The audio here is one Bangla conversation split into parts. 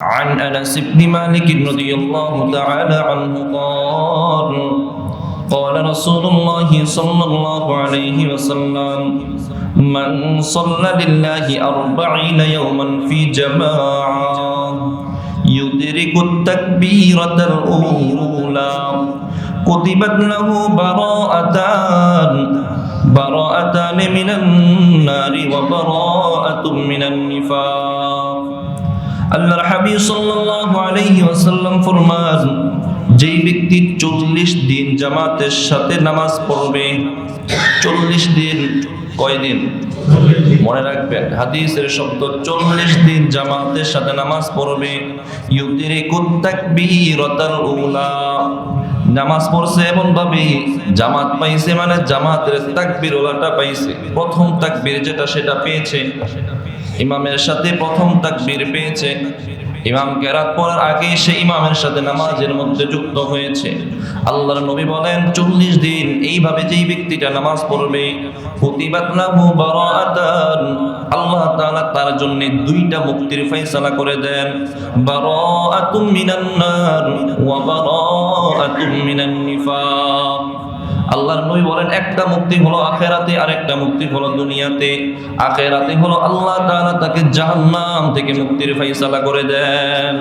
عن أنس بن مالك رضي الله تعالى عنه قال قال رسول الله صلى الله عليه وسلم من صلى لله 40 يوما في جماعة يدرك التكبيرة الأولى كتبت له براءتان من النار وبراءة من النفاق। আল্লাহর হাবিব সাল্লাল্লাহু আলাইহি ওয়াসাল্লাম ফরমান, যেই ব্যক্তি 40 দিন জামাতের সাথে নামাজ পড়বে, 40 দিন, কয়দিন মনে রাখবেন, হাদিসের শব্দ 40 দিন জামাতের সাথে নামাজ পড়বে, ইউদরিকুত তাকবীরাতাল উলা, নামাজ পড়ছে এমন ভাবে জামাত পাইছে, মানে জামাতের তাকবীর ওলাটা পাইছে, প্রথম তাকবীর যেটা সেটা পেয়েছে, ইমামের সাথে প্রথম তাকবীর পেয়েছে, ইমাম কেরাত পড়ার আগে সে ইমামের সাথে নামাজের মধ্যে যুক্ত হয়েছে। আল্লাহর নবী বলেন 40 দিন এইভাবে যেই ব্যক্তিটা নামাজ পড়বে, কুতিবাত লাহু বারাআতান, আল্লাহ তাআলা তার জন্য দুইটা মুক্তির ফয়সালা করে দেন, বারাআতুম মিনান নার ওয়া বারাআতুম মিনান নিফাক। আল্লাহর নবী বলেন একটা মুক্তি হলো আখিরাতে, আর একটা মুক্তি হলো দুনিয়াতে। আখিরাতে হলো আল্লাহ তাআলা তাকে জাহান্নাম থেকে মুক্তির ফয়সালা করে দেন,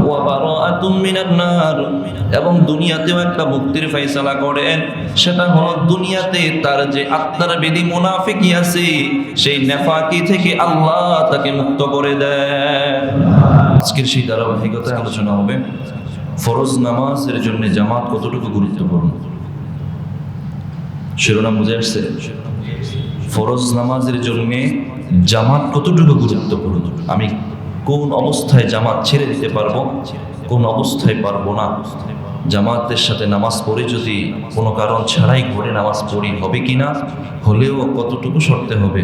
ওয়া বারাআতুম মিনান নার, এবং দুনিয়াতেও একটা মুক্তির ফয়সালা করেন, সেটা হলো দুনিয়াতে তার যে আত্মার বেদী মুনাফিকি আছে সেই নেফাকি থেকে আল্লাহ তাকে মুক্ত করে দেন। আজকের সেই ধারাবাহিকতায় আলোচনা হবে ফরজ নামাজের জন্য জামাত কতটুকু গুরুত্বপূর্ণ। শিরোনাম বুঝে আসছে? ফরজ নামাজের জন্য জামাত কতটুকু গুরুত্বপূর্ণ, আমি কোন অবস্থায় জামাত ছেড়ে দিতে পারবো, কোন অবস্থায় পারবো না, জামাতের সাথে নামাজ পড়ে যদি কোনো কারণ ছাড়াই ঘরে নামাজ পড়ি হবে কিনা, হলেও কতটুকু সরতে হবে,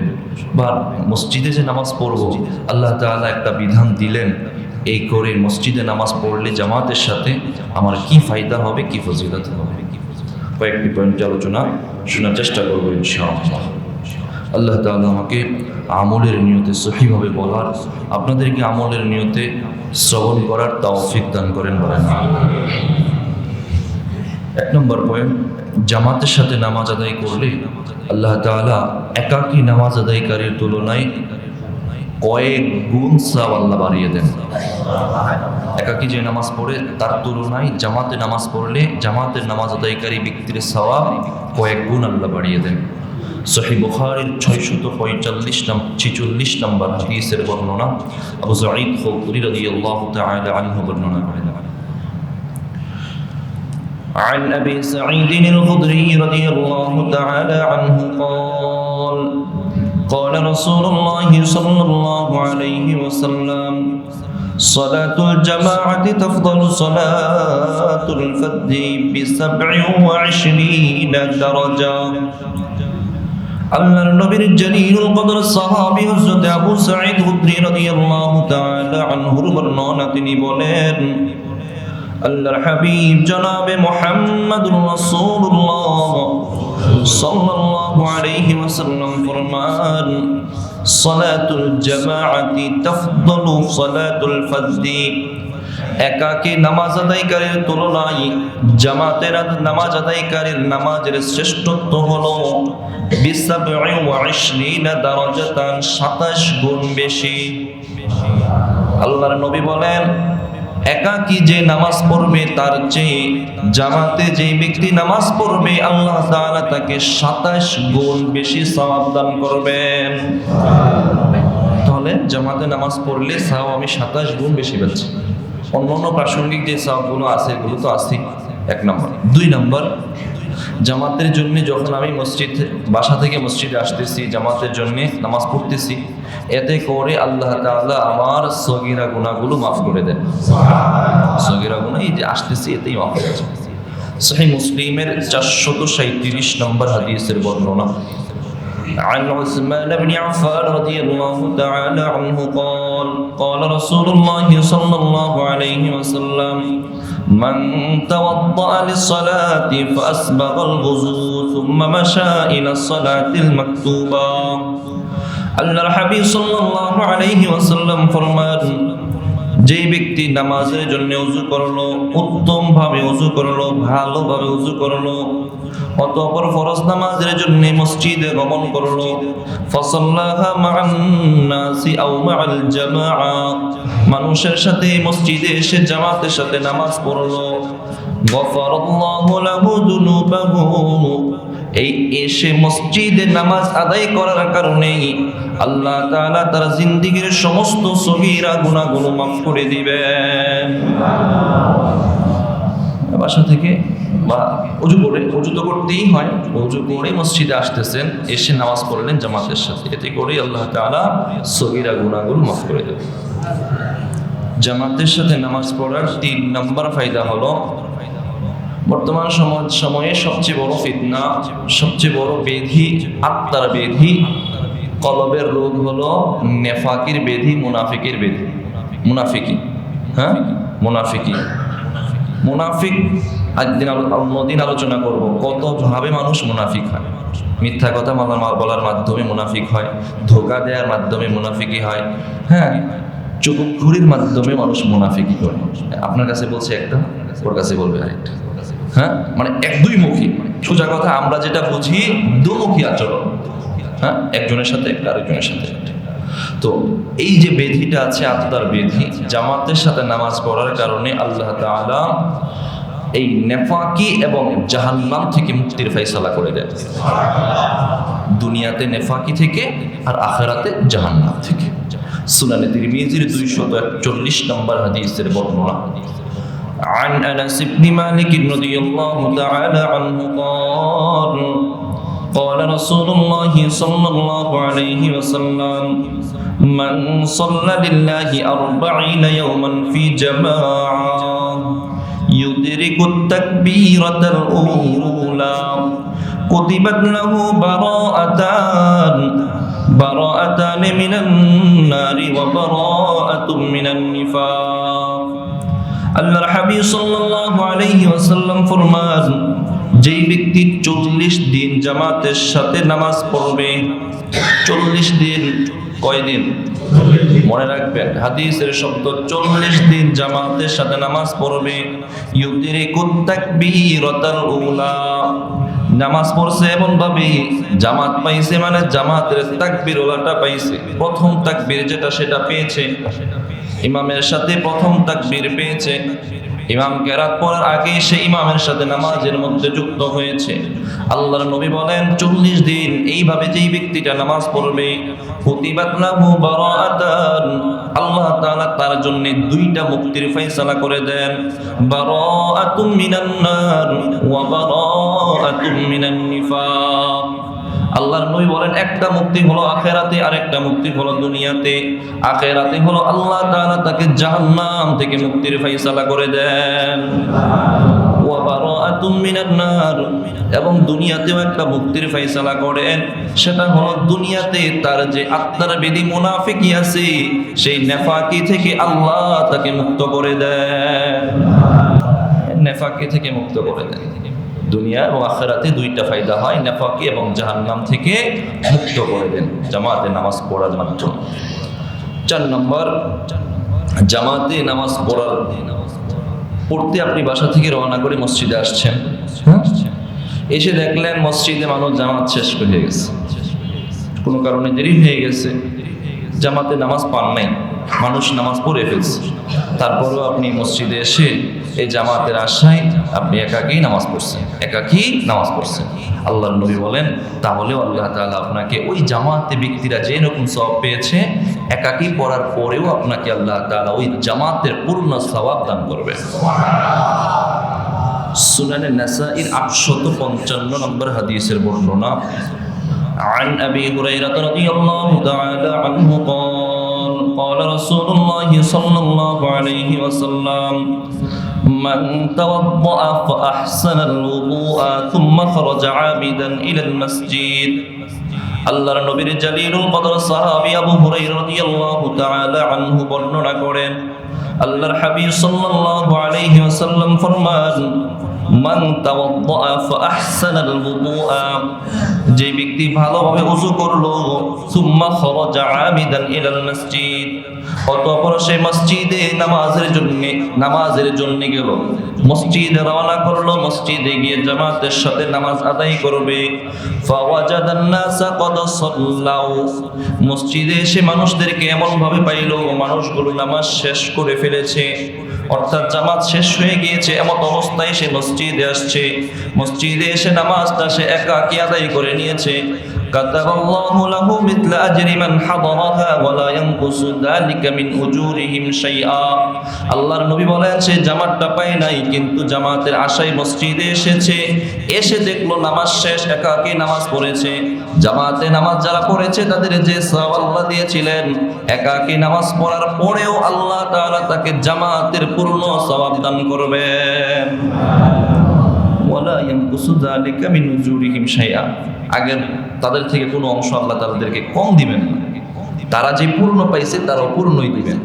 বা মসজিদে যে নামাজ পড়বো আল্লাহ তাআলা একটা বিধান দিলেন, এই করে মসজিদে নামাজ পড়লে জামাতের সাথে আমার কি ফায়দা হবে, কি ফজিলত হবে, কয়েকটি পয়েন্টে আলোচনা শোনার চেষ্টা করবো ইনশাআল্লাহ। আল্লাহ তাআলা আমাকে আমলের নিয়তে সহিভাবে বলার, আপনাদেরকে আমলের নিয়তে শ্রবণ করার তৌফিক দান করেন বলেন। 1 নম্বর পয়েন্ট, জামাতের সাথে নামাজ আদায় করলে আল্লাহ তাআলা একাকী নামাজ আদায়কারীর তুলনায় কয়েক গুণ সওয়াব আল্লাহ বাড়িয়ে দেন। একাকী যে নামাজ পড়ে তার তুলনায় জামাতে নামাজ পড়লে জামাতের নামাজ আদায়কারী ব্যক্তির সওয়াব কয়েক গুণ আল্লাহ বাড়িয়ে দেন। সহিহ বুখারীর 646 নম্বর হাদিসের বর্ণনা আবু সাঈদ খুদরি রাদিয়াল্লাহু তাআলা আনহু বর্ণনা করেন। عن أبي سعيد الخدري رضي الله تعالى عنه قال قال رسول الله صلى الله عليه وسلم صلاة الجماعة تفضل صلاة الفرد ب27 درجة। আল্লাহর নবীর জলিলুল কদর সাহাবী হযরত আবু সাঈদ খুদরি রাদিয়াল্লাহু তাআলা আনহুর বর্ণনা, তিনি বলেন আল্লাহর হাবিব জনাবে মুহাম্মদুর রাসূলুল্লাহ সাল্লাল্লাহু আলাইহি ওয়াসাল্লাম ফরমান, সালাতুল জামাআতি তাফদালু সালাতুল ফাজদি, একাকী নামাজ আদায়কারীর তুলনায় জামাতের নামাজ আদায়কারীর নামাজের শ্রেষ্ঠত্ব হলো 27 দারাজাতান, 27 গুণ বেশি। আল্লাহর নবী বলেন একাকী যে নামাজ পড়বে তার চেয়ে জামাতে যে ব্যক্তি নামাজ পড়বে আল্লাহ তাআলা তাকে 27 গুণ বেশি সওয়াব দান করবেন। তাহলে জামাতে নামাজ পড়লে সওয়াব আমি 27 গুণ বেশি পাচ্ছি। অন্যান্য প্রাসঙ্গিক যে সওয়াবগুলো আছে এগুলো তো আছে, 1 নম্বর। 2 নম্বর, জামাতের জন্য যখন আমি বাসা থেকে মসজিদে আসতেছি, জামাতের জন্য নামাজ পড়তেছি, এতে করে আল্লাহ তাআলা আমার সগীরা গুনাহগুলো মাফ করে দেন। সগীরা গুনাহ এই যে আসতেছি এতেই মাফ হয়ে যায়। সহিহ মুসলিমের 437 নম্বর হাদিসের বর্ণনা, عن عثمان بن عفان رضي الله تعالى عنه قال قال رسول الله صلى الله عليه وسلم من توضأ للصلاة فأسبغ الوضوء ثم مشى إلى الصلاة المكتوبة আল্লাহর হাবিব সাল্লাল্লাহু আলাইহি ওয়াসাল্লাম ফরমান, যেই ব্যক্তি নামাজের জন্য ওযু করলো, উত্তম ভাবে ওযু করলো, ভালোভাবে ওযু করলো, অতঃপর ফরজ নামাজের জন্য মসজিদে গমন করলো, ফাসাল্লাহা মা'আন নাসি আও মা'আল জামাআ, মানুষের সাথে মসজিদে এসে জামাতের সাথে নামাজ পড়লো, গফারাল্লাহু লাহু যুনুবাহু, এই এসে মসজিদে নামাজ আদায় করার কারণে আল্লাহ তাআলা তার জিন্দেগীর সমস্ত সগীরা গুনাহগুলো মাফ করে দিবেন। বাসা থেকে বা ওযু তো করতেই হয়, ওযু করে মসজিদে আসতেছেন, এসে নামাজ পড়লেন জামাতের সাথে, এতে করে আল্লাহ তাআলা সগীরা গুনাহগুলো মাফ করে দেবেন। জামাতের সাথে নামাজ পড়ার 3 নম্বর ফায়দা হলো, বর্তমান সময়ে সবচেয়ে বড় ফিতনা, সবচেয়ে বড় ব্যাধি, আত্মার ব্যাধি, কলবের রোগ হলো নেফাকির ব্যাধি, মুনাফিকের ব্যাধি। মুনাফিক অন্যদিন আলোচনা করব কত ভাবে মানুষ মুনাফিক হয়। মিথ্যা কথা বলার মাধ্যমে মুনাফিক হয়, ধোঁকা দেওয়ার মাধ্যমে মুনাফিকি হয়, হ্যাঁ, চুগুলখুরির মাধ্যমে মানুষ মুনাফিকি করে। আপনার কাছে বলছে একটা, ওর কাছে বলবে আরেকটা, হ্যাঁ, মানে দুই মুখী। সোজা কথা আমরা যেটা বুঝি দুমুখী আচরণ, হ্যাঁ, একজনের সাথে আরেকজনের সাথে। তো এই যে বেধিটা আছে আত্মার বেধি, জামাতের সাথে নামাজ পড়ার কারণে আল্লাহ তাআলা এই নেফাকি এবং জাহান্নাম থেকে মুক্তির ফয়সালা করে দেন। দুনিয়াতে নেফাকি থেকে আর আখিরাতে জাহান্নাম থেকে। সুনানে তিরমিজির 241 নম্বর হাদিসের বর্ণনা, عن أنس بن مالك رضي الله تعالى عنه قال قال رسول الله صلى الله عليه وسلم من صلى لله 40 يوما في جماعة يدرك التكبيرة الأولى كتبت له براءتان من النار وبراءة من النفاق। আল্লাহর হাবিব সাল্লাল্লাহু আলাইহি ওয়াসাল্লাম ফরমান, যেই ব্যক্তি 40 দিন জামাতের সাথে নামাজ পড়বে, 40 দিন, কয় দিন মনে রাখবেন, হাদিসের শব্দ 40 দিন জামাতের সাথে নামাজ পড়বে, ইউদরিকুত তাকবীরাতাল উলা, নামাজ পড়ছে এমন ভাবে জামাত পাইছে, মানে জামাতের তাকবীর ওলাটা পাইছে, প্রথম তাকবীর যেটা সেটা পেয়েছে, ইমামের সাথে প্রথম তাকবীর পেয়েছে, ইমাম কেরাত পড়ার আগে সে ইমামের সাথে নামাজের মধ্যে যুক্ত হয়েছে। আল্লাহর নবী বলেন 40 দিন এইভাবে যেই ব্যক্তিটা নামাজ পড়বে, কুতিবাত লাহু বারাআতান, আল্লাহ তাআলা তার জন্য 2টা মুক্তির ফয়সালা করে দেন, বারাআতুম মিনান নার ওয়া বারাআতুম মিনান নিফাক। আল্লাহর নবী বলেন একটা মুক্তি হলো আখিরাতে, আর একটা মুক্তি হলো দুনিয়াতে। আখিরাতে হলো আল্লাহ তাআলা তাকে জাহান্নাম থেকে মুক্তির ফয়সালা করে দেন, ওয়া বারাআতুম মিনান নার, এবং দুনিয়াতেও একটা মুক্তির ফয়সালা করেন, সেটা হলো দুনিয়াতে তার যে আত্মার বেদি মুনাফিকি আছে, সেই নেফাকি থেকে আল্লাহ তাকে মুক্ত করে দেন, নেফাকি থেকে মুক্ত করে দেন। দুনিয়া এবং আখিরাতে 2টা ফায়দা হয়, নেফাকি এবং জাহান্নাম থেকে মুক্ত করে দেন জামাতে নামাজ পড়ার মাধ্যমে। 4 নম্বর, জামাতে নামাজ পড়তে আপনি বাসা থেকে রওনা করে মসজিদে আসছেন, এসে দেখলেন মসজিদে মানুষ জামাত শেষ হয়ে গেছে, কোনো কারণে দেরি হয়ে গেছে, জামাতে নামাজ পান নাই, মানুষ নামাজ পড়ে ফেলছে, তারপরেও আপনি মসজিদে এসে এই জামাতের আশায় আপনি একাকী নামাজ পড়ছেন। আল্লাহর নবী বলেন, তাহলেও আল্লাহ তাআলা আপনাকে ওই জামাতে ব্যক্তিরা যে রকম সওয়াব পেয়েছে, একাকী পড়ার পরেও আপনাকে আল্লাহ তাআলা ওই জামাতের পূর্ণ সওয়াব দান করবে। সুনানে নাসাঈর 855 নম্বর হাদিসের বর্ণনা, عن أبي هريرة رضي الله تعالى عنه قال رسول الله صلى الله عليه وسلم من توضأ فأحسن الوضوء ثم خرج عامدا إلى المسجد। আল্লাহর নবীর জালিলুল কদর সাহাবী আবু হুরায়রা রাদিয়াল্লাহু তাআলা আনহু বর্ণনা করেন, আল্লাহর হাবিব সাল্লাল্লাহু আলাইহি ওয়াসাল্লাম ফরমান, মান তাওয়াদ্দা ফাআহসানাল ওযুআ, যে ব্যক্তি ভালোভাবে ওযু করলো, সুম্মা খরাজা আমিদান ইলাল মসজিদ, অতঃপর সে মসজিদে নামাজের জন্য গেল, মসজিদে রওনা করলো, মসজিদে গিয়ে জামাতের সাথে নামাজ আদায় করবে। ফাওয়াজাদান নাসা ক্বাদ সাল্লাউ, মসজিদে এসে মানুষদেরকে এমন ভাবে পাইলো মানুষগুলো নামাজ শেষ করে ফেলেছে, অর্থাৎ জামাত শেষ হয়ে গিয়েছে। এমন অবস্থায় সে মসজিদে আসছে, মসজিদে এসে নামাজটা সে একাকী আদায় করে নিয়েছে। কাতাবাল্লাহু লাহু মিথলা আজরি মান হাদারাহা ওয়া লা ইয়ানকুসু যালিকা মিন উজুরিহিম শাইআ। আল্লাহর নবী বলেন, সে জামাতটা পায় নাই, কিন্তু জামাতের আশায় মসজিদে এসেছে, এসে দেখলো নামাজ শেষ, একাকী নামাজ পড়েছে। জামাতে নামাজ যারা পড়েছে তাদের যে সওয়াব আল্লাহ দিয়েছিলেন, একাকী নামাজ পড়ার পরেও আল্লাহ তাআলা তাকে জামাতের পূর্ণ সওয়াব দান করবেন। ওয়ালা ইয়ানকুসু যালিকা মিন উজুরিহিম শাইআ, আগের তাদের থেকে কোনো অংশ আল্লাহ তাদেরকে কম দিবেন না, তারা যে পূর্ণ পাইছে তারাও পূর্ণই দিবেন।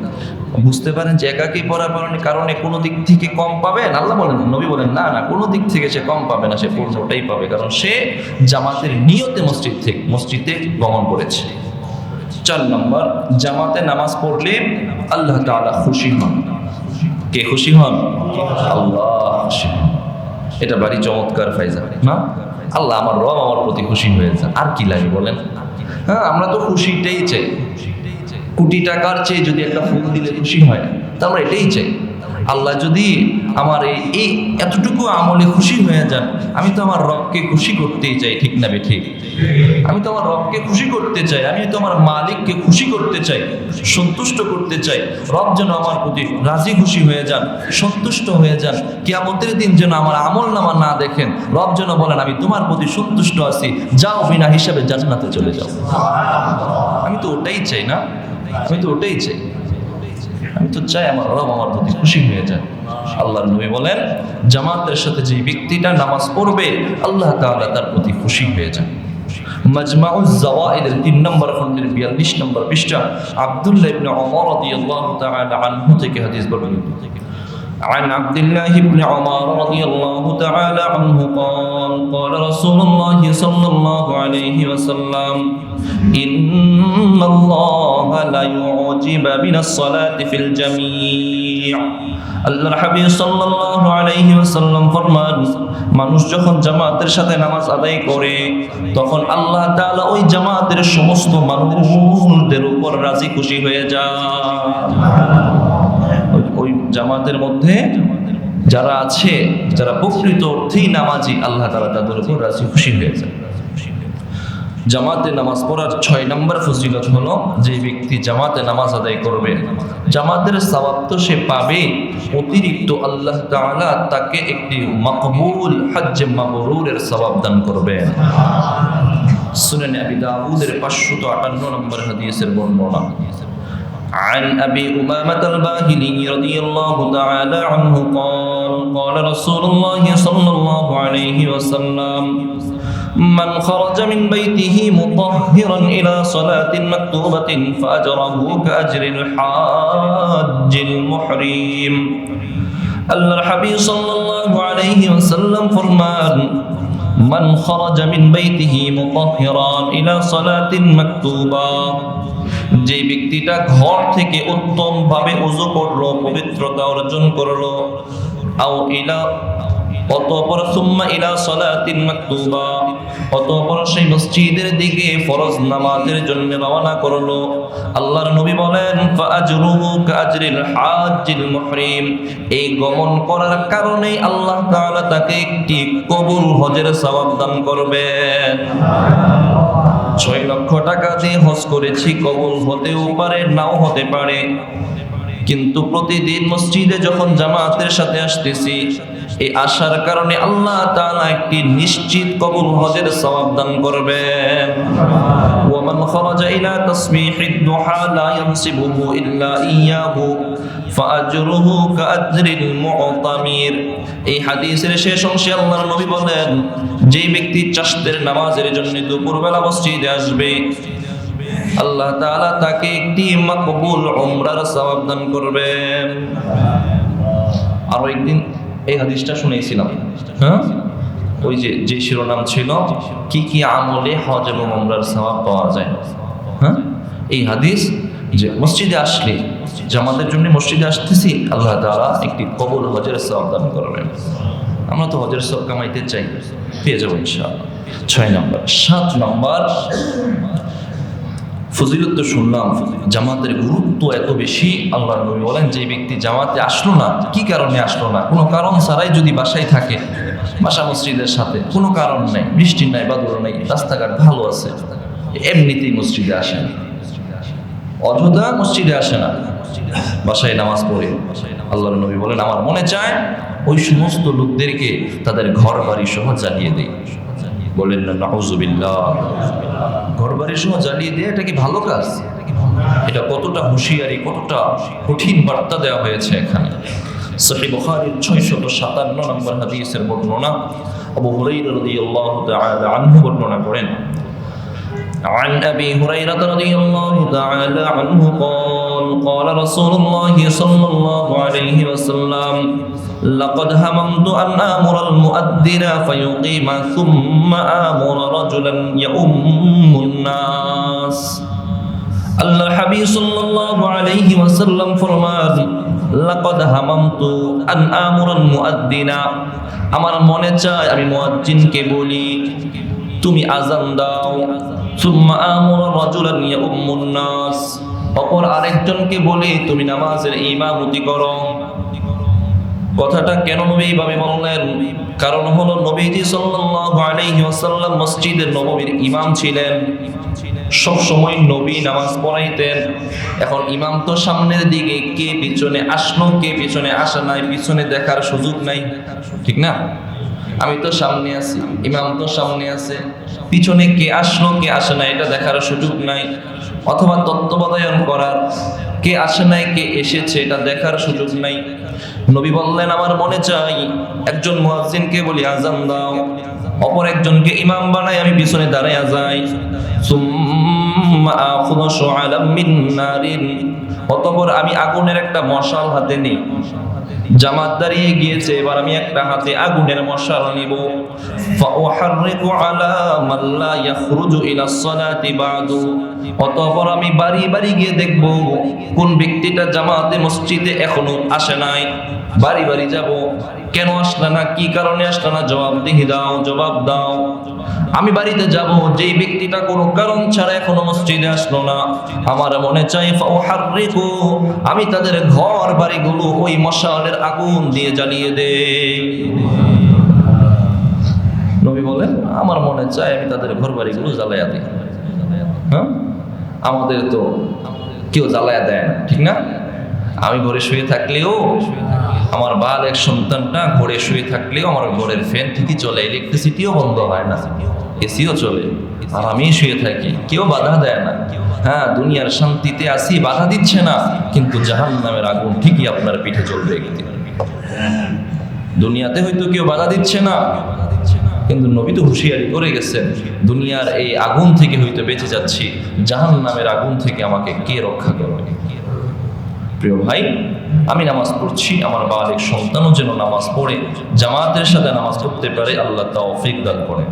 বুঝতে পারেন যে একাকী পড়ার কারণে কোনো দিক থেকে কম পাবেন? আল্লাহ বলেন, নবী বলেন, না না, কোনো দিক থেকে সে কম পাবে না, সে পূর্ণটাই পাবে, কারণ সে জামাতের নিয়তে মসজিদে গমন করেছে। 4 নম্বর, জামাতে নামাজ পড়লে আল্লাহ তাআলা খুশি হন। কে খুশি হন? আল্লাহ খুশি হন। এটা বাড়ি চমৎকার ফায়দা না? আল্লাহ আমার রব আমার প্রতি খুশি হয়ে যান, আর কি লাগে বলেন? হ্যাঁ, আমরা তো খুশিটাই চাই। কোটি টাকার চেয়ে যদি একটা ফুল দিলে খুশি হয়, তা আমরা এটাই চাই। আল্লাহ যদি আমার এই এতটুকু আমলে খুশি হয়ে যান, আমি তো আমার রবকে খুশি করতেই চাই, ঠিক না ঠিক? আমি তো আমার রবকে খুশি করতে চাই, আমি তো আমার মালিককে খুশি করতে চাই, সন্তুষ্ট করতে চাই। রব যেন আমার প্রতি রাজি খুশি হয়ে যান, সন্তুষ্ট হয়ে যান। কিয়ামতের দিন যেন আমার আমলনামা না দেখেন, রব যেন বলেন, আমি তোমার প্রতি সন্তুষ্ট আছি, যাও বিনা হিসাবে জান্নাতে চলে যাও। আমি তো ওটাই চাই না? আমি তো ওটাই চাই। আমি তো চাই আমার রব আমার প্রতি খুশি হয়ে যায়। আল্লাহর নবী বলেন, জামাতের সাথে যে ব্যক্তিটা নামাজ পড়বে আল্লাহ তাআলা তার প্রতি খুশি হয়ে যায়। মাজমাউজ জাওয়াইদের 3 নম্বর খণ্ডের 42 নম্বর পৃষ্ঠা আব্দুল্লাহ ইবনে ওমর রাদিয়াল্লাহু তাআলা আনহু থেকে হাদিস বর্ণিত। عن عبد الله بن عمر رضي الله تعالى عنه قال قال رسول الله صلى الله عليه وسلم إن الله لا يعجب من الصلاة في الجميع। আল্লাহর হাবিব সাল্লাল্লাহু আলাইহি ওয়াসাল্লাম ফরমান, মানুষ যখন জামাতের সাথে নামাজ আদায় করে তখন আল্লাহ তাআলা ওই জামাতের সমস্ত মানুষদের উপর রাজি খুশি হয়ে যায়। ওই জামাতের মধ্যে যারা আছে, যারা প্রকৃত অর্থেই নামাজি, আল্লাহ তাআলা তাদের উপর রাজি খুশি হয়ে যায়। জামাতে নামাজ পড়ার 6 নম্বর ফজিলত হলো, যে ব্যক্তি জামাতে নামাজ আদায় করবে জামাতের সওয়াব তো সে পাবে, অতিরিক্ত আল্লাহ তাআলা তাকে একটি মকবুল হজ্জ মাবরুরের সওয়াব দান করবেন। সুনানে আবি দাউদের 558 নম্বর হাদিসের বর্ণনা। عن أبي أمامة الباهلي رضي الله تعالى عنه قال قال رسول الله صلى الله عليه وسلم من خرج من بيته مطهرا إلى صلاة مكتوبة فأجره كأجر الحاج المحرم। আল্লাহর হাবিব সাল্লাল্লাহু আলাইহি ওয়াসাল্লাম ফরমান, মান খারাজা মিন বাইতিহি মুতাহহিরান ইলা সালাতিন মাকতুবা, যে ব্যক্তিটা ঘর থেকে উত্তম ভাবে ওযু করলো, পবিত্রতা অর্জন করলো, আও ইলা অতঃপর সুম্মা ইলা সালাতিন মাকতুবা, অতঃপর সেই মসজিদের দিকে ফরজ নামাজের জন্য রওনা করলো, আল্লাহর নবী বলেন, ফাআজরুহু কাআজরিল হাজ্জিল মুহরিম, এই গমন করার কারণে আল্লাহ তাআলা তাকে একটি কবুল হজের সওয়াব দান করবেন। 6 লক্ষ টাকা দিয়ে হজ করেছি, কবুল হতেও পারে নাও হতে পারে, কিন্তু প্রতিদিন মসজিদে যখন জামাতের সাথে আসতেছি, এই আশার কারণে আল্লাহ তাআলা একটি নিশ্চিত কবুল হজের সওয়াব দান করবেন। ওয়া মান খারাজা ইলা তাসবিহিদ দুহা লা ইয়ানসিবুহু ইল্লা ইয়াহু ফাআজরুহু কাআজরিল মুতামির। এই হাদিসের শেষ অংশে আল্লাহর নবী বলেন, যে ব্যক্তি চাশতের নামাজের জন্য দুপুরবেলা মসজিদে আসবে, আল্লাহ তাআলা তাকে একটি মাকবুল উমরার সওয়াব দান করবেন। আরো একদিন এই হাদিসটা শুনেছিলাম, হ্যাঁ, ওই যে শিরোনাম ছিল কি কি আমলে হজ এবং উমরার সওয়াব পাওয়া যায়। হ্যাঁ, এই হাদিস যে মসজিদে আসলে, জামাতের জন্য মসজিদে আসতেছি, আল্লাহ তাআলা একটি কবুল হজের সওয়াব দান করবেন। আমরা তো হজের সওয়াব কামাইতে চাই, পেয়ে যাবো ইনশাআল্লাহ। 6 নম্বর। 7 নম্বর, ফজিলত তো শুনলাম, জামাতের গুরুত্ব এত বেশি। আল্লাহর নবী বলেন যে ব্যক্তি জামাতে আসলো না, কি কারণে আসলো না, কোনো কারণ ছাড়াই যদি বাসায় থাকে, বাসা মসজিদের সাথে কোনো কারণ নাই, বৃষ্টি নাই, বাদল নাই, রাস্তাঘাট ভালো আছে, এমনিতেই মসজিদে আসে না, অযথা মসজিদে আসে না, বাসায় নামাজ পড়ে, আল্লাহর নবী বলেন আমার মনে চায় ওই সমস্ত লোকদেরকে তাদের ঘর বাড়ি সহ জ্বালিয়ে দেয়। বলেন না নাউজুবিল্লাহ, ঘর বাড়ি সহ জ্বালিয়ে দেয়, এটা কি ভালো কাজ? এটা কতটা হুঁশিয়ারি, কতটা কঠিন বার্তা দেওয়া হয়েছে এখানে। সহিহ বুখারীর 657 নম্বর হাদিসের বর্ণনা, আবু হুরায়রা রাদিয়াল্লাহু তাআলা আনহু বর্ণনা করেন, عن أبي هريرة رضي الله تعالى عنه قال قال رسول الله صلى الله عليه وسلم لقد هممت أن آمر المؤذن فيقيم ثم آمر رجلا يؤم الناس। আল্লাহ হাবিব সাল্লাল্লাহু আলাইহি ওয়াসাল্লাম ফরমান, লাকাদ হামামতু আন আমুরাল মুআদ্দিনা, আমার মনে চায় আমি মুয়াজ্জিনকে বলি তুমি আযান দাও, সুম্মা আমুরা রাজুলান ইয়াউম্মুন নাস, অপর আরেকজনকে বলি তুমি নামাজের ইমামতি করো। কথাটা কেন নবী এইভাবে বললেন? কারণ হলো নবীজি সাল্লাল্লাহু আলাইহি ওয়াসাল্লাম মসজিদের নববীর ইমাম ছিলেন, সব সময় নবী নামাজ পড়াইতেন। এখন ইমাম তো সামনের দিকে, কে পিছনে আসলো কে পিছনে আসে নাই, পিছনে দেখার সুযোগ নাই, ঠিক না? আমি তো সামনে আছি, ইমাম তো সামনে আছে, পিছনে কে আসলো কে আসে নাই এটা দেখার সুযোগ নাই, অথবা তত্ত্বাবধান করার, কে আসে নাই কে এসেছে এটা দেখার সুযোগ নাই। নবী বললেন আমার মনে চাই একজন মুয়াজ্জিনকে বলি আযান দাও, অপর একজনকে ইমাম বানাই আমি পিছনে দাঁড়াইয়া যাই। সুম্মা আখুযু শুআলাম মিন নারিন, অতঃপর আমি আগুনের একটা মশাল হাতে নিই। জামাত দাঁড়িয়ে গিয়েছে, এবার আমি একটা হাতে আগুনের মশাল নিব। ফাউহাররিকু আলা মান লা ইয়াখরুজু ইলা সলাতি বাদু, অতঃপর আমি বাড়ি বাড়ি গিয়ে দেখব কোন ব্যক্তিটা জামাতে মসজিদে এখনো আসে নাই। বাড়ি বাড়ি যাব, কেন আসলে না, কি কারণে আসলে না, জবাবদিহি দাও, জবাব দাও। আমি বাড়িতে যাব, যেই ব্যক্তিটা কোনো কারণ ছাড়া এখনো মসজিদে আসলো না, আমার মনে চাই ফাউহাররিকু, আমি তাদের ঘর বাড়িগুলো ওই মশালের আগুন দিয়ে জ্বালিয়ে দেই। নবী বলেন আমার মনে চাই আমি তাদের ঘর বাড়িগুলো জ্বালাইয়া দিই। হ্যাঁ, আমাদের তো কেউ জ্বালাইয়া দেয় না, ঠিক না? আমি ঘরে শুয়ে থাকলেও, আমার বালেক সন্তানটা ঘরে শুয়ে থাকলেও আমার ঘরের ফ্যান ঠিকই চলে, ইলেকট্রিসিটিও বন্ধ হয় না, এসিও চলে, আর আমি শুয়ে থাকি, কেউ বাধা দেয় না। হ্যাঁ, দুনিয়ার শান্তিতে আসি, বাধা দিচ্ছে না, কিন্তু জাহান্নামের আগুন ঠিকই আপনার পিঠে চলবে একদিন। দুনিয়াতে হয়তো কেউ বাধা দিচ্ছে না, কিন্তু নবী তো হুঁশিয়ারি করে গেছেন দুনিয়ার এই আগুন থেকে হয়তো বেঁচে যাচ্ছি, জাহান্নামের আগুন থেকে আমাকে কে রক্ষা করবে? প্রিয় ভাই, আমি নামাজ পড়ছি, আমার বালিক সন্তানও যেন নামাজ পড়ে জামাতের সাথে নামাজ পড়তে পারে, আল্লাহ তৌফিক দান করে।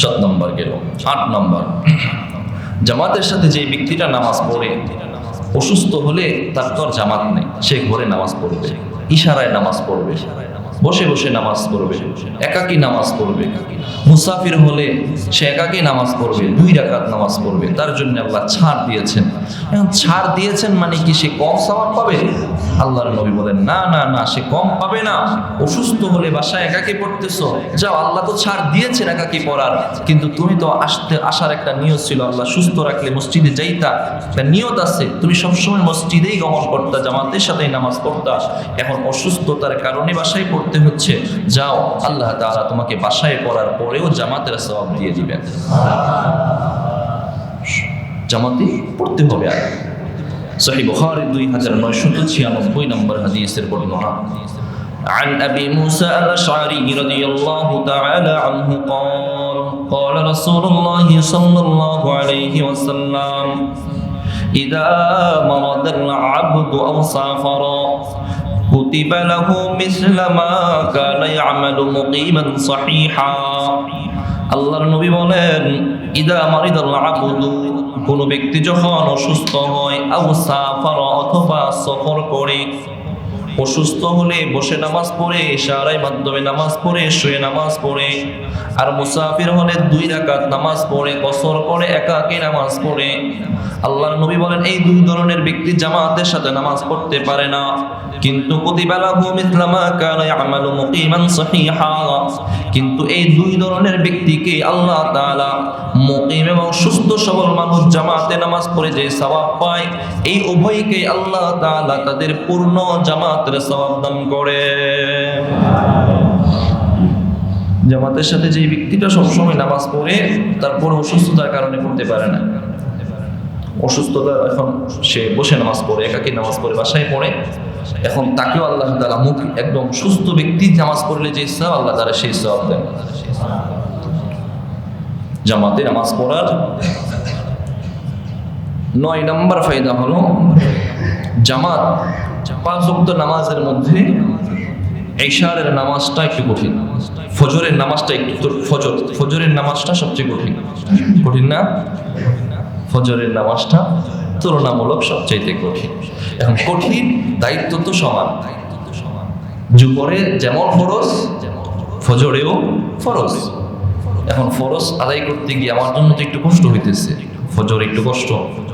7 নম্বর গেল। 8 নম্বর, জামাতের সাথে যে ব্যক্তিটা নামাজ পড়ে অসুস্থ হলে তার তো আর জামাত নেই, সে ঘরে নামাজ পড়বে, ইশারায় নামাজ পড়বে, বসে বসে নামাজ পড়বে, একাকী নামাজ পড়বে। মুসাফির হলে সে একাকী নামাজ পড়বে, 2 রাকাত নামাজ পড়বে, তার জন্য আল্লাহ ছাড় দিয়েছেন। এখন ছাড় দিয়েছেন মানে কি সে কম সওয়াব পাবে? আল্লাহর নবী বলেন না না না, সে কম পাবে না। অসুস্থ হলে বাসায় একাকী পড়তেছো, যাও, আল্লাহ তো ছাড় দিয়েছেন একাকী পড়ার, কিন্তু তুমি তো আসার একটা নিয়ত ছিল, আল্লাহ সুস্থ রাখলে মসজিদে যাইতা, একটা নিয়ত আছে, তুমি সবসময় মসজিদেই গমন করতা, জামাতের সাথেই নামাজ পড়তা। এখন অসুস্থতার কারণে বাসায় পড়তে হচ্ছে, যাও, আল্লাহ তাআলা তোমাকে বাসায় পড়ার পরেও জামাতের সওয়াব দিয়ে দিবেন। জামাতে পড়তে হবে। আর সহিহ বুখারী 2996 নম্বর হাদিসের বর্ণনা, عن أبي موسى الأشعري رضي الله تعالى عنه قال قال رسول الله صلى الله عليه وسلم إذا مرض العبد أو سافر كتب له مثل ما كان يعمل مقيما صحيحا আল্লাহর নবী বলেন ইদা মারিদাল আবদু কোন ব্যক্তি যখন অসুস্থ হয় আও সাফারা অথবা সফর করে অসুস্থ হলে বসে নামাজ পড়ে ইশারার মাধ্যমে নামাজ পড়ে শুয়ে নামাজ পড়ে আর মুসাফির হলে 2 রাকাত নামাজ পড়ে কসর করে একাকী নামাজ পড়ে আল্লাহর নবী বলেন এই দুই ধরনের ব্যক্তি জামাতের সাথে নামাজ পড়তে পারে না কিন্তু কুতিবা লাহু মিথলা মা কানা ইয়ামালু মুকিমান সহিহা কিন্তু এই দুই ধরনের ব্যক্তিকে আল্লাহ তাআলা মুকিম এবং সুস্থ সবল মানুষ জামাতে নামাজ পড়ে যে সওয়াব পায় এই উভয়কে আল্লাহ তাআলা তাদের পূর্ণ জামাতের সওয়াব দান করে জামাতের সাথে যে ব্যক্তিটা সবসময় নামাজ পড়ে তারপর অসুস্থতার কারণে পড়তে পারে না অসুস্থতা এখন সে বসে নামাজ পড়ে একাকী নামাজ পড়ে বাসায় পড়ে এখন তাকেও আল্লাহ তাআলা একদম সুস্থ ব্যক্তি নামাজ পড়লে যে সওয়াব আল্লাহ তাআলা সেই সওয়াব দেন জামাতে নামাজ পড়ার 9 নম্বর ফায়দা হলো জামাত 5 ওয়াক্ত নামাজের মধ্যে ইশারের নামাজটা একটু কঠিন ফজরের নামাজটা একটু ফজরের নামাজটা সবচেয়ে কঠিন না ফজরের নামাজটা তুলনামূলক সবচেয়ে কঠিন এখন কঠিন দায়িত্ব তো সমান জুহরে যেমন ফরজ ফজরেও ফরজ এখন ফরজ আদায় করতে গিয়ে আমার জন্য তো একটু কষ্ট হইতেছে ফজর একটু কষ্ট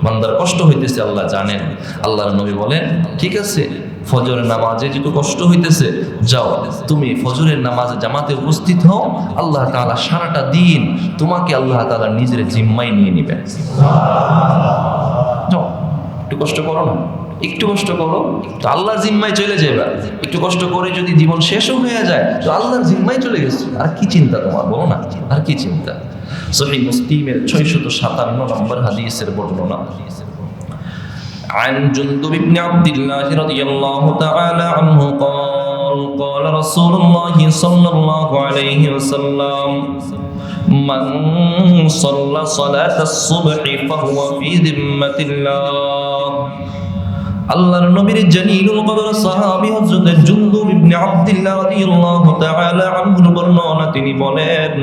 বান্দার কষ্ট হইতেছে আল্লাহ জানেন আল্লাহর নবী বলেন ঠিক আছে ফজরের নামাজে যেটু কষ্ট হইতেছে যাও তুমি ফজরের নামাজে জামাতে উপস্থিত হও আল্লাহ তাআলা সারাটা দিন তোমাকে আল্লাহ তাআলা নিজের জিম্মায় নিয়ে নেবেন যাও একটু কষ্ট করো না একটু কষ্ট করো তো আল্লাহর জিম্মায় চলে যাবে একটু কষ্ট করে যদি জীবন শেষও হয়ে যায় তো আল্লাহর জিম্মায় চলে গেছে আর কি চিন্তা তোমার বলো না আর কি চিন্তা সহিহ মুসলিমের 657 নম্বর হাদিসের বর্ণনা عن جندب بن عبد الله رضي الله تعالى عنه قال قال رسول الله صلى الله عليه وسلم من صلى صلاة الصبح فهو في ذمة الله আল্লাহর নবীর জালিলুল কদর সাহাবী হযরত জুনদুব ইবনে আব্দুল্লাহ রাদিয়াল্লাহু তাআলা আনহু বর্ণনা তিনি বলেন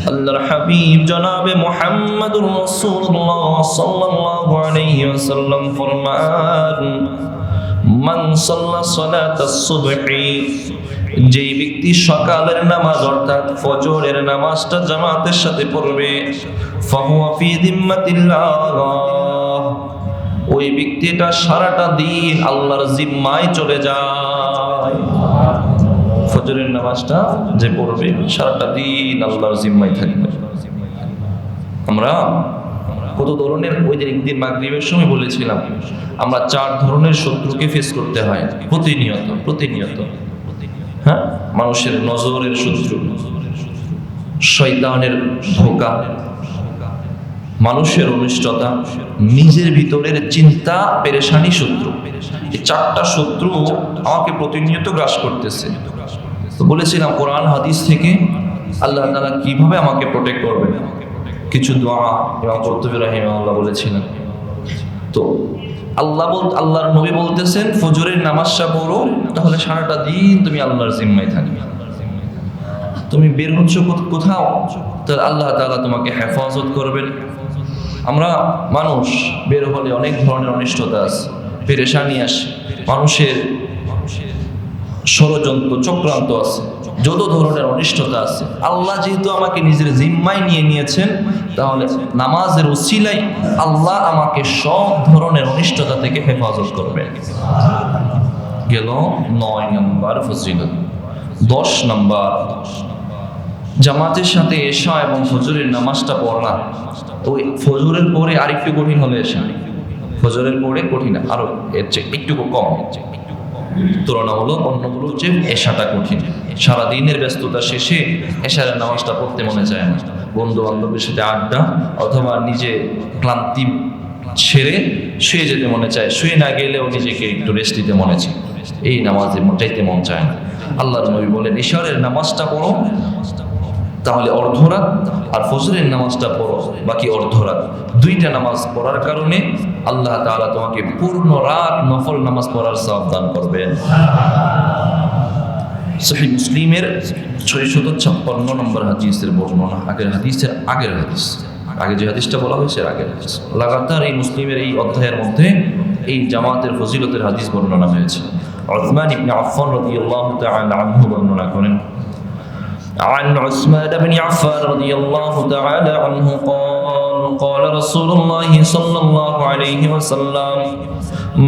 আল্লাহর হাবিব জনাবে মুহাম্মদুর রাসূলুল্লাহ সাল্লাল্লাহু আলাইহি ওয়াসাল্লাম ফরমান মান সাল্লা সালাতাস সুবহি যেই ব্যক্তি সকালের নামাজ অর্থাৎ ফজরের নামাজটা জামাতের সাথে পড়বে ফাহুয়া ফি যিম্মাতিল্লাহ ওই ব্যক্তিটা সারাটা দিন আল্লাহর জিম্মায় চলে যায় ফজরের নামাজটা যে পড়বে সারাটা দিন আল্লাহর জিম্মায় থাকবে আমরা কত ধরনের ওই যে একদিন মাগরিবের সময় বলেছিলাম আমরা 4 ধরনের শত্রুকে ফেস করতে হয় প্রতিনিয়ত হ্যাঁ মানুষের নজরের শত্রু শয়তানের ধোঁকা মানুষের অনিষ্টতা নিজের ভিতরের চিন্তা পেরেশানি শত্রু এই 4টা শত্রু আমাকে প্রতিনিয়ত গ্রাস করতেছে তো বলেছিলাম কোরআন হাদিস থেকে আল্লাহ তাআলা কিভাবে আমাকে প্রোটেক্ট করবেন কিছু দোয়া ইমাম কুরতুবী রাহিমাহুল্লাহ বলেছিলেন তো আল্লাহর নবী বলতেছেন ফজরের নামাজটা পড়ো তাহলে সারাটা দিন তুমি আল্লাহর জিম্মায় থাকবে তুমি বের হচ্ছ কোথাও তাহলে আল্লাহ তাআলা তোমাকে হেফাজত করবেন আমরা মানুষ বের হলে অনেক ধরনের অনিষ্টতা আছে পেরেশানি আসে মানুষের ষড়যন্ত্র চক্রান্ত আছে যত ধরনের অনিষ্টতা আছে আল্লাহ যেহেতু আমাকে নিজের জিম্মায় নিয়ে নিয়েছেন তাহলে নামাজের উসিলায় আল্লাহ আমাকে সব ধরনের অনিষ্টতা থেকে হেফাজত করবেন গেল 9 নম্বর ফজিলত 10 নম্বর জামাতের সাথে এশা এবং ফজরের নামাজটা পড়া ওই ফজরের পরে আরেকটু কঠিন হলে এশা ফজরের পরে কঠিন আরো এর চেয়ে একটু কম তুলনামূলক অন্যগুলো হচ্ছে এশাটা কঠিন সারাদিনের ব্যস্ততা শেষে এশারের নামাজটা পড়তে মনে যায় না বন্ধু বান্ধবের সাথে আড্ডা অথবা নিজে ছেড়ে শুয়ে যেতে মনে চায়, শুয়ে না গেলেও নিজেকে একটু রেস্ট দিতে মনে চায়, এই নামাজে যাইতে মন চায় না। আল্লাহর নবী বলেন ইশারের নামাজটা পড়ো তাহলে অর্ধরাত, আর ফজরের নামাজটা পড়ো বাকি অর্ধরাত। দুইটা নামাজ পড়ার কারণে আল্লাহ তাআলা তোমাকে পূর্ণ রাত নফল নামাজ পড়ার সওয়াব দান করবেন। সহিহ মুসলিমের 656 নম্বর হাদিসের বর্ণনা, আগের হাদিসের আগের হাদিস, আগে যে হাদিসটা বলা হয়েছে আগের হাদিস, লাগাতার এই মুসলিমের এই অধ্যায়ের মধ্যে এই জামাতের ফজিলতের হাদিস বর্ণনা হয়েছে। উসমান ইবনে আফফান রাদিয়াল্লাহু তাআলা আনহু বর্ণনা করেন, عن عثمان بن عفان رضي الله تعالى عنه قال قال رسول الله صلى الله عليه وسلم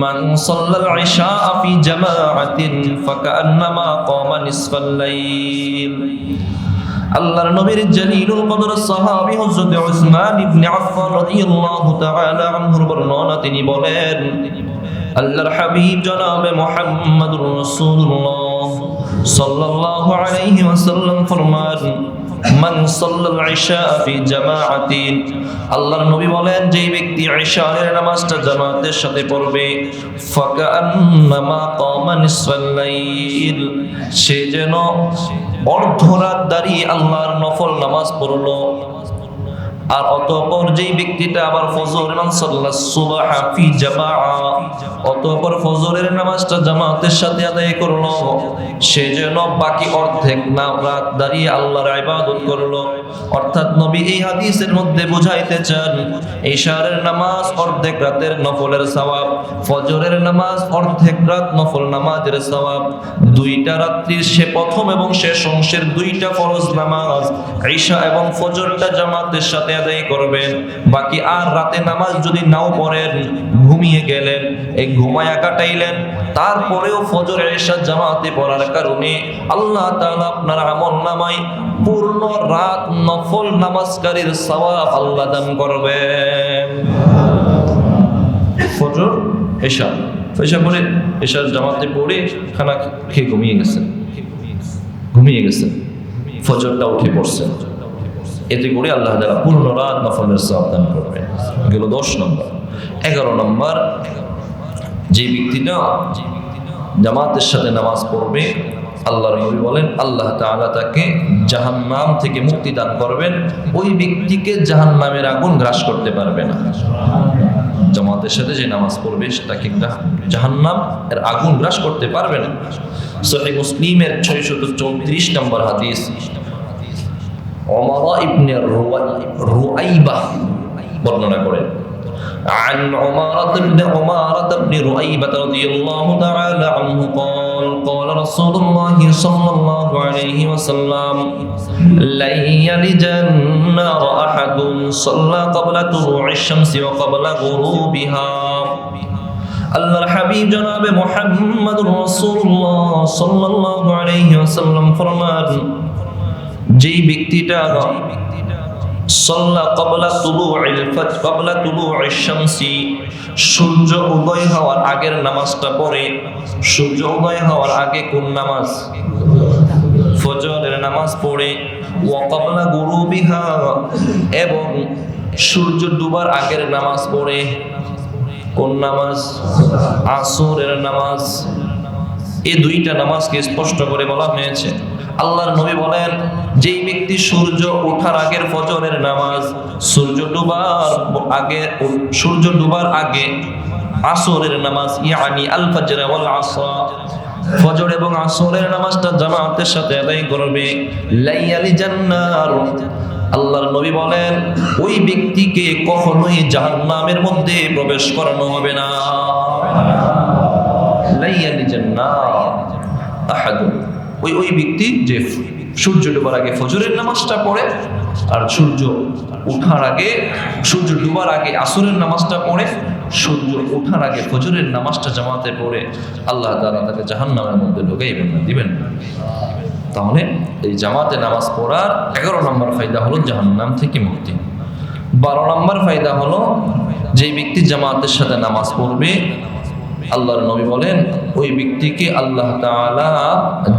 من صلى العشاء في جماعة فكأنما قام نصف الليل। আল্লাহর নবীর জলিলুল কদর সাহাবী হযরত উসমান ইবনে আফফান রাদিয়াল্লাহু তাআলা আনহুর বর্ণনা, তিনি বলেন আল্লাহর হাবিব জনাবে মুহাম্মদুর রাসূলুল্লাহ সাল্লাল্লাহু আলাইহি ওয়াসাল্লাম ফরমান মান সাল্লাল ইশা ফি জামাআতিন, আল্লাহর নবী বলেন যেই ব্যক্তি ইশারের নামাজটা জামাতের সাথে পড়বে, ফাকান্নামা কামা নিসফাল লাইল, সে যেন অর্ধরাত দাঁড়িয়ে আল্লাহর নফল নামাজ পড়লো। আর অতঃপর যেই ব্যক্তিটা আবার ফজর মান সাল্লাস সুবহা ফি জামাআ, অতঃপর ফজরের নামাজটা জামাতের সাথে আদায় করলো, সে যেন বাকি অর্ধেক রাত দাঁড়িয়ে আল্লাহর ইবাদত করলো। অর্থাৎ নবী এই হাদিসের মধ্যে বুঝাইতে চান ইশারের নামাজ অর্ধেক রাতের নফলের সওয়াব, ফজরের নামাজ অর্ধেক রাত নফল নামাজের সওয়াব। দুইটা রাত্রির সে প্রথম এবং শেষ অংশের দুইটা ফরজ নামাজ ইশা এবং ফজরটা জামাতের সাথে আদায় করবেন। বাকি আর রাতে নামাজ যদি নাও পড়েন, ঘুমিয়ে গেলেন, এই ঘুমায়া কাটাইলেন, তারপরেও ফজর ইশা জামাতে পড়ার কারণে আল্লাহ তাআলা আপনার আমলনামায় পূর্ণ রাত নফল নামাজকারীর সওয়াব আল্লাহ দান করবেন। ফজর ইশা পরে ইশার জামাতে পড়ে খানা খেয়ে ঘুমিয়ে গেছেন, ফজরটা উঠে পড়ছেন, এতে করে আল্লাহ তাআলা পূর্ণ রাত নফলের সওয়াব দান করবেন। গেল 10 নম্বর। 11 নম্বর, যে ব্যক্তিটা জামাতের সাথে নামাজ পড়বে, আল্লাহর নবী বলেন আল্লাহ তাআলা তাকে জাহান্নাম থেকে মুক্তি দান করবেন, ওই ব্যক্তিকে জাহান্নামের আগুন গ্রাস করতে পারবে না। জামাতের সাথে যে নামাজ পড়বে তাকে জাহান্নাম এর আগুন গ্রাস করতে পারবে না। সহিহ মুসলিমের 634 নম্বর হাদিস, ওমর ইবনে রুআইবা বর্ণনা করেন, عن عمارة بن رؤيبة رضي الله تعالى عنه قال قال رسول الله صلى الله عليه وسلم لن يلج النار أحد صلى قبل طلوع الشمس وقبل غروبها। আল্লাহর হাবিব জনাবে মুহাম্মদুর রাসূলুল্লাহ সাল্লাল্লাহু আলাইহি ওয়াসাল্লাম ফরমান, যেই ব্যক্তিটা সাল্লা ক্বাবলা তুলুইশ শামসি, সূর্য উদয় হওয়ার আগের নামাজটা পড়ে। সূর্য উদয় হওয়ার আগে কোন নামাজ? ফজরের নামাজ পড়ে। ওয়া ক্বাবলা গুরুবিহা, এবং সূর্য ডুবার আগের নামাজ পড়ে। কোন নামাজ? আসরের নামাজ। এই দুইটা নামাজকে স্পষ্ট করে বলা হয়েছে। আল্লাহর নবী বলেন, যেই ব্যক্তি সূর্য ওঠার আগের ফজরের নামাজ, সূর্য ডুবার আগে আসরের নামাজ, ইয়ানি আল ফজর ওয়াল আসর, ফজর এবং আসরের নামাজটা জামাতের সাথে আদায় করবে, লাইয়ালি জান্নার, আল্লাহর নবী বলেন ওই ব্যক্তিকে কখনোই জাহান্নামের মধ্যে প্রবেশ করানো হবে না। লাইয়ালি জান্নাত আহাদুন, ওই ব্যক্তি যে সূর্য ডোবার আগে ফজরের নামাজটা পড়ে, আর সূর্য ওঠার আগে, সূর্য ডোবার আগে আসরের নামাজটা পড়ে, সূর্য ওঠার আগে ফজরের নামাজটা জামাতে পড়ে, আল্লাহ তাআলা তাকে জাহান্নামের মধ্যে ঢুকাইবেন না, দিবেন না। তাহলে এই জামাতে নামাজ পড়ার 11 নম্বর ফায়দা হলো জাহান্নাম থেকে মুক্তি। 12 নম্বর ফায়দা হলো, যে ব্যক্তি জামাতের সাথে নামাজ পড়বে, আল্লাহর নবী বলেন ওই ব্যক্তিকে আল্লাহ তাআলা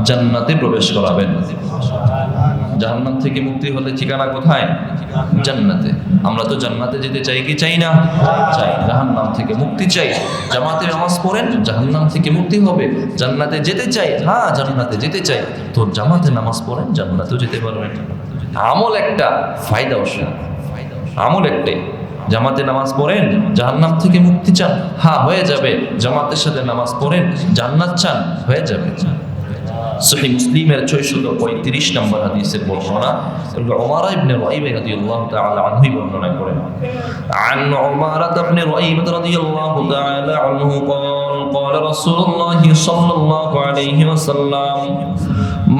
জান্নাতে প্রবেশ করাবেন। জাহান্নাম থেকে মুক্তি হলে ঠিকানা কোথায়? জান্নাতে। আমরা তো জান্নাতে যেতে চাই কি চাই না? চাই। জাহান্নাম থেকে মুক্তি চাই। জামাতে নামাজ পড়েন, জাহান্নাম থেকে মুক্তি হবে। জান্নাতে যেতে চাই, হ্যাঁ জান্নাতে যেতে চাই, তো জামাতে নামাজ পড়েন, জান্নাতেও যেতে পারবেন। আমল একটা, ফায়দা অবশ্য আমল একটাই। জামাতে নামাজ পড়েন, জাহান্নাম থেকে মুক্তি চান, হ্যাঁ হয়ে যাবে। জামাতের সাথে নামাজ পড়েন, জান্নাত চান, হয়ে যাবে। সহিহ মুসলিমের 635 নম্বর হাদিসের বর্ণনা উমারা ইবনে রাইবা রাদিয়াল্লাহু তাআলা আনহু বর্ণনা করেন। আন উমারা ইবনে রাইবা রাদিয়াল্লাহু তাআলা আনহু قال رسول الله صلى الله عليه وسلم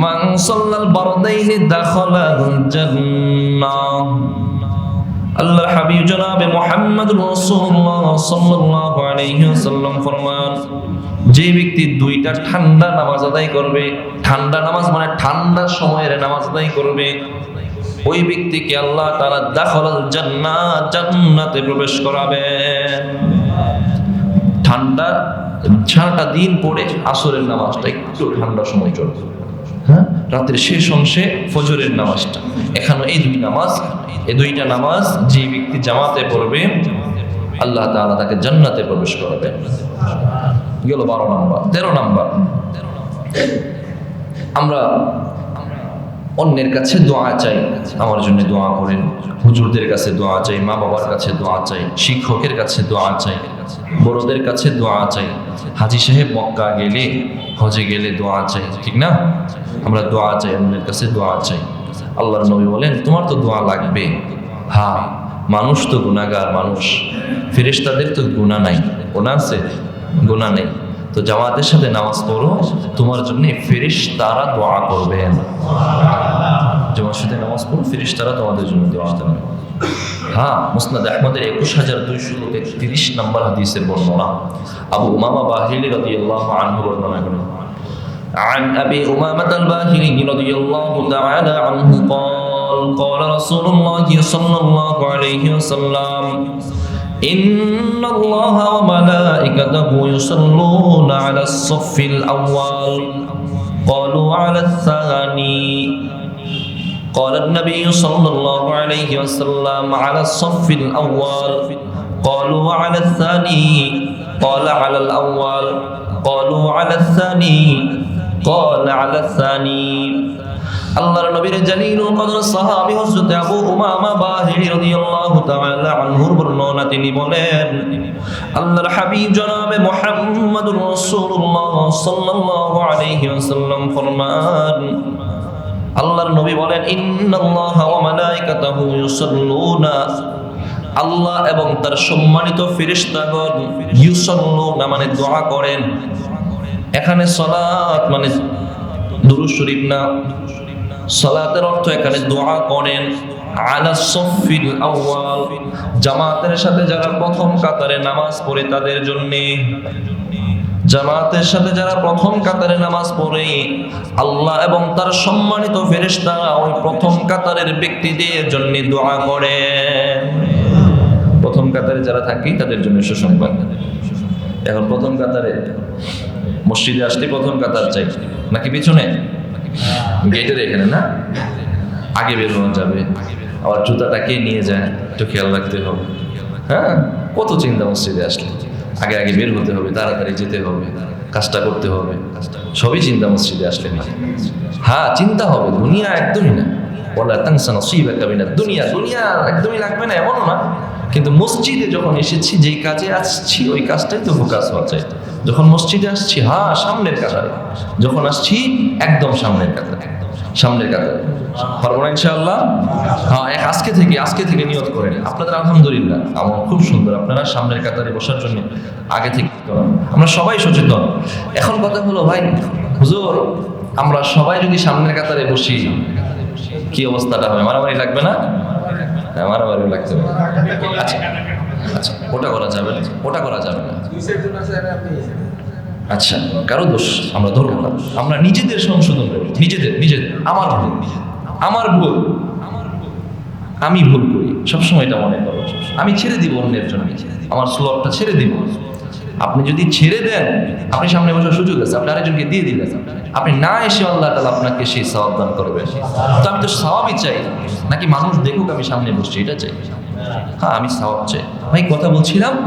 من صلى البردين دخل الجنة। আল্লাহর হাবিব জনাবে মুহাম্মদুর রাসূলুল্লাহ সাল্লাল্লাহু আলাইহি ওয়াসাল্লাম ফরমান, যে ব্যক্তি দুইটা ঠান্ডা নামাজ আদায় করবে, ঠান্ডা নামাজ মানে ঠান্ডার সময়ের নামাজ আদায় করবে, ওই ব্যক্তিকে আল্লাহ তাআলা দাখালাল জান্নাহ, জান্নাতে প্রবেশ করাবেন। ঠান্ডা সারাটা দিন পড়ে আসরের নামাজটা একটু ঠান্ডা সময় চলবে, হ্যাঁ রাতের শেষ অংশে ফজরের নামাজটা, এখানে এই দুইটা নামাজ যে ব্যক্তি জামাতে পড়বে আল্লাহ তাআলা তাকে জান্নাতে প্রবেশ করাবেন। গেল 12 নাম্বার। 13 নাম্বার, আমরা অন্যের কাছে দোয়া চাই, আমার জন্য দোয়া করেন। হুজুরদের কাছে দোয়া চাই, মা বাবার কাছে দোয়া চাই, শিক্ষকের কাছে দোয়া চাই, বড়দের কাছে দোয়া চাই, হাজী সাহেব মক্কা গেলে, হজে গেলে দোয়া চাই, ঠিক না? আমরা দোয়া চাই, অন্যের কাছে দোয়া চাই। আল্লাহর নবী বলেন তোমার তো দোয়া লাগবে, হ্যাঁ মানুষ তো গুনাহগার মানুষ, ফেরেশতাদের তো গুনাহ নাই, গুনাহ আছে? গুনাহ নেই। তো জামাতের সাথে নামাজ পড়ো, তোমার জন্য ফেরেশতারা দোয়া করবেন। জামাতের সাথে নামাজ পড়ো, ফেরেশতারা তোমাদের জন্য দোয়া করবেন। হ্যাঁ, মুসনাদ আহমদের 21233 নম্বর হাদিসের বর্ণনা আবু উমামা বাহিলি রাদিয়াল্লাহু আনহু বর্ণনা করেন। عن أبي أمامة الباهلي رضي الله تعالى عنه قال رسول الله صلى الله عليه وسلم إن الله وملائكته يصلون على الصف الأول قالوا على الثاني قال النبي صلى الله عليه وسلم على الصف الأول قالوا على الثاني قال على الأول قالوا على الثاني قال على الثاني। আল্লাহর নবীর জালিলুল কদর সাহাবী হযরত আবু উমামা বাহিলি রাদিয়াল্লাহু তাআলা আনহুর বর্ণনা, তিনি বলেন আল্লাহর হাবিব জনাবে মুহাম্মদুর রাসূলুল্লাহ সাল্লাল্লাহু আলাইহি ওয়াসাল্লাম ফরমান, আল্লাহর নবী বলেন ইন্নাল্লাহা ওয়া মালাইকাতাহু ইউসাল্লুনা, আল্লাহ এবং তার সম্মানিত ফেরেশতাগণ ইউসাল্লুনা মানে দোয়া করেন। এখানে সালাত মানে দুরূদ শরীফ না, সালাতের অর্থ এখানে দোয়া করেন। আলা সফিল আউয়াল, জামাতের সাথে যারা প্রথম কাতারে নামাজ পড়ে তাদের জন্য, জামাতের সাথে যারা প্রথম কাতারে নামাজ পড়ে আল্লাহ এবং তার সম্মানিত ফেরেশতারা ওই প্রথম কাতারের ব্যক্তিদের জন্য দোয়া করে। প্রথম কাতারে যারা থাকি তাদের জন্য সুসংবাদ। এখন প্রথম কাতারে মসজিদে আসলে প্রথম কাতার চাই নাকি পিছনে? গেটের এখানে না, আগে বের হওয়া যাবে, আবার জুতাটা কে নিয়ে যায় একটু খেয়াল রাখতে হবে। হ্যাঁ, কত চিন্তা মসজিদে আসলে, আগে আগে বের হতে হবে, তাড়াতাড়ি যেতে হবে, কাজটা করতে হবে, সবই চিন্তা মসজিদে আসলে না। হ্যাঁ চিন্তা হবে, দুনিয়া একদমই না, ওয়ালা তানসা নসীবাকা মিনাদ দুনিয়া, দুনিয়া একদমই লাগবে না এমনও না, কিন্তু মসজিদে যখন এসেছি যেই কাজে আসছি ওই কাজটাই তো ফোকাস হওয়া চাই। যখন মসজিদে আসছি হ্যাঁ সামনের কাতারে, যখন আসছি একদম সামনের কাতারে, সামনের কাতারে পারবো না ইনশাআল্লাহ। হ্যাঁ আজকে থেকে নিয়ত করেন। আপনাদের আলহামদুলিল্লাহ আমার খুব সুন্দর, আপনারা সামনের কাতারে বসার জন্য আগে থেকে আমরা সবাই সচেতন। এখন কথা হলো ভাই হুজুর, আমরা সবাই যদি সামনের কাতারে বসি কি অবস্থাটা হবে? মারামারি লাগবে না? হ্যাঁ মারামারি লাগতে হবে। আচ্ছা আচ্ছা, ওটা করা যাবে না, ওটা করা যাবে না। আচ্ছা, কারো দোষ আমরা ধরবো না, আমরা নিজেদের সংশোধন করবো, নিজেদের আমার ভুল আমি ভুল করি সবসময়, এটা মনে করো। আমি ছেড়ে দিব অন্যের জন্য, আমার স্লোপটা ছেড়ে দিব, আপনি যদি ছেড়ে দেন, আপনি সামনে বসার সুযোগ আছে, আপনি আরেকজনকে দিয়ে দিলেন, আপনি না এসে আল্লাহ তাআলা আপনাকে সেই সওয়াব দান করবেন। তো আমি তো সওয়াবই চাই, নাকি মানুষ দেখুক আমি সামনে বসছি এটা চাই? হ্যাঁ, আমি সওয়াব চাই। ভাই কথা বলছিলাম